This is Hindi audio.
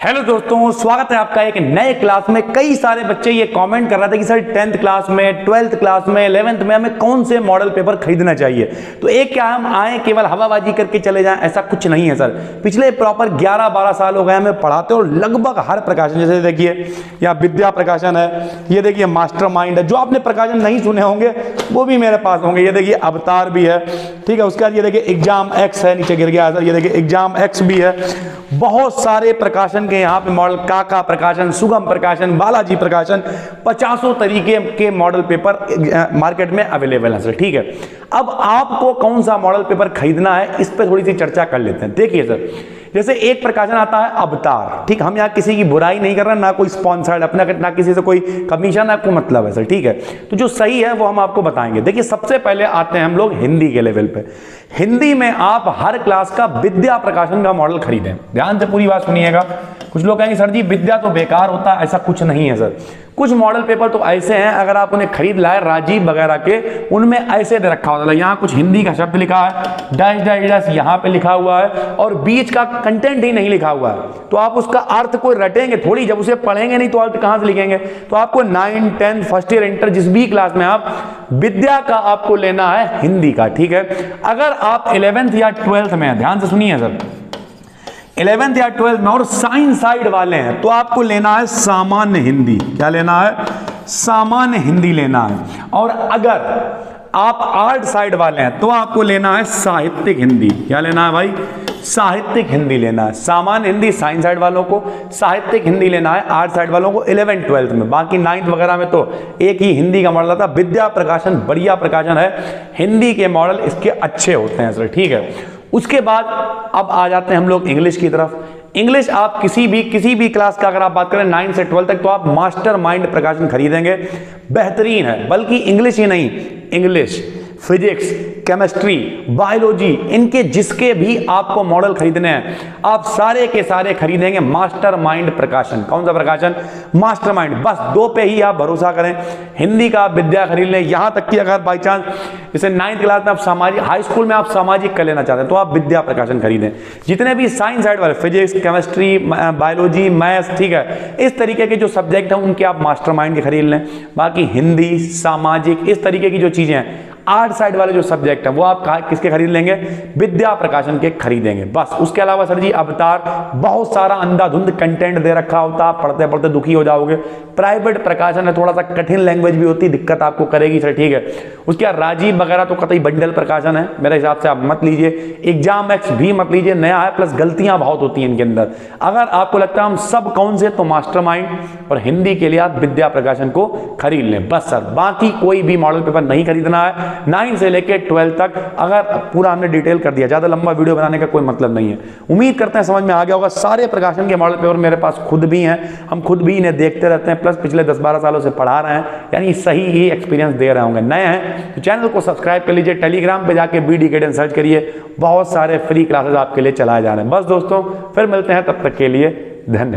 हेलो दोस्तों, स्वागत है आपका एक नए क्लास में। कई सारे बच्चे ये कमेंट कर रहे थे कि सर 10th क्लास में, 12th क्लास में, 11th में हमें कौन से मॉडल पेपर खरीदना चाहिए। तो एक क्या हम आए केवल हवाबाजी करके चले जाएं, ऐसा कुछ नहीं है सर। पिछले प्रॉपर 11-12 साल हो गए हमें पढ़ाते और लगभग हर प्रकाशन, जैसे देखिए यहाँ विद्या प्रकाशन है, ये देखिए मास्टर माइंड है, जो आपने प्रकाशन नहीं सुने होंगे वो भी मेरे पास होंगे। ये देखिए अवतार भी है, ठीक है। उसके बाद ये देखिए एग्जाम एक्स है, नीचे गिर गया सर, ये देखिए एग्जाम एक्स भी है। बहुत सारे प्रकाशन के यहाँ पे मॉडल, काका प्रकाशन, सुगम प्रकाशन, बालाजी प्रकाशन, 50 तरीके के मॉडल पेपर मार्केट में अवेलेबल है सर, ठीक है। अब आपको कौन सा मॉडल पेपर खरीदना है, इस पर थोड़ी सी चर्चा कर लेते हैं। देखिए सर, जैसे एक प्रकाशन आता है अवतार, ठीक। हम यहाँ किसी की बुराई नहीं कर रहे, ना कोई स्पॉन्सर्ड, अपना ना किसी से कोई कमीशन, ना कोई मतलब है सर, ठीक है। तो जो सही है वो हम आपको बताएंगे। देखिए सबसे पहले आते हैं हम लोग हिंदी के लेवल पे। हिंदी में आप हर क्लास का विद्या प्रकाशन का मॉडल खरीदें। ध्यान से पूरी बात सुनिएगा। कुछ लोग कहेंगे सर जी विद्या तो बेकार होता है, ऐसा कुछ नहीं है सर। कुछ मॉडल पेपर तो ऐसे हैं, अगर आप उन्हें खरीद लाए राजीव वगैरह के, उनमें ऐसे दे रखा होता है, यहाँ कुछ हिंदी का शब्द लिखा है, डैश डैश डैश यहाँ पे लिखा हुआ है, और बीच का कंटेंट ही नहीं लिखा हुआ है। तो आप उसका अर्थ कोई रटेंगे थोड़ी, जब उसे पढ़ेंगे नहीं तो अर्थ कहाँ से लिखेंगे। तो आपको 9, 10 फर्स्ट ईयर, इंटर, जिस भी क्लास में आप विद्या का आपको लेना है हिंदी का, ठीक है। अगर आप 11th या 12th में, ध्यान से सुनिए सर, 11th या 12th में और साइंस साइड वाले हैं तो आपको लेना है सामान्य हिंदी। क्या लेना है? सामान्य हिंदी लेना है। और अगर आप आर्ट साइड वाले हैं तो आपको लेना है साहित्यिक हिंदी। क्या लेना है भाई? साहित्यिक हिंदी लेना है। सामान्य हिंदी साइंस साइड वालों को, साहित्यिक हिंदी लेना है आर्ट साइड वालों को 11th 12th में। बाकी 9th वगैरह में तो एक ही हिंदी का मॉडल आता। विद्या प्रकाशन बढ़िया प्रकाशन है, हिंदी के मॉडल इसके अच्छे होते हैं सर, ठीक है। उसके बाद अब आ जाते हैं हम लोग इंग्लिश की तरफ। इंग्लिश आप किसी भी क्लास का अगर आप बात करें 9 से 12 तक, तो आप मास्टर माइंड प्रकाशन खरीदेंगे, बेहतरीन है। बल्कि इंग्लिश ही नहीं, इंग्लिश, फिजिक्स, केमिस्ट्री, बायोलॉजी, इनके जिसके भी आपको मॉडल खरीदने हैं आप सारे के सारे खरीदेंगे मास्टर माइंड प्रकाशन। कौन सा प्रकाशन? Master mind. बस 2 पे ही आप भरोसा करें। हिंदी का आप विद्या खरीद लें, यहां तक कि अगर बाई चांस जैसे 9th क्लास में आप सामाजिक, हाई स्कूल में आप सामाजिक कर लेना चाहते हैं तो आप विद्या प्रकाशन खरीदें। जितने भी साइंस साइड वाले, फिजिक्स, केमिस्ट्री, बायोलॉजी, मैथ्स, ठीक है, इस तरीके के जो सब्जेक्ट हैं उनके आप मास्टर माइंड के खरीद लें। बाकी हिंदी, सामाजिक, इस तरीके की जो चीजें हैं, आर्ट साइड वाले जो सब्जेक्ट हैं वो आप किसके खरीद लेंगे? विद्या प्रकाशन के खरीदेंगे। बस उसके अलावा सर जी अवतार, बहुत सारा अंधाधुंध कंटेंट दे रखा होता, आप पढ़ते पढ़ते दुखी हो जाओगे। प्राइवेट प्रकाशन है, थोड़ा सा कठिन लैंग्वेज भी होती, दिक्कत आपको करेगी सर, ठीक है। उसके बाद राजीव वगैरह तो कतई बंडल प्रकाशन है, मेरे हिसाब से आप मत लीजिए। एग्जाम एक्स भी मत लीजिए, नया है, प्लस गलतियां बहुत होती हैं इनके अंदर। अगर आपको लगता है हम सब कौन से, तो मास्टर माइंड और हिंदी के लिए आप विद्या प्रकाशन को खरीद लें बस सर। बाकी कोई भी मॉडल पेपर नहीं खरीदना है 9 से लेके 12 तक। अगर पूरा हमने डिटेल कर दिया, ज्यादा लंबा वीडियो बनाने का कोई मतलब नहीं है। उम्मीद करते हैं समझ में आ गया होगा। सारे प्रकाशन के मॉडल पेपर मेरे पास खुद भी हैं, हम खुद भी इन्हें देखते रहते हैं, प्लस पिछले 10-12 सालों से पढ़ा रहे हैं, यानी सही ही एक्सपीरियंस दे रहे होंगे। नए हैं तो चैनल को सब्सक्राइब कर लीजिए, टेलीग्राम पे जाके BD गाइडेंस सर्च करिए, बहुत सारे फ्री क्लासेस आपके लिए चलाए जा रहे हैं। बस दोस्तों फिर मिलते हैं, तब तक के लिए धन्यवाद।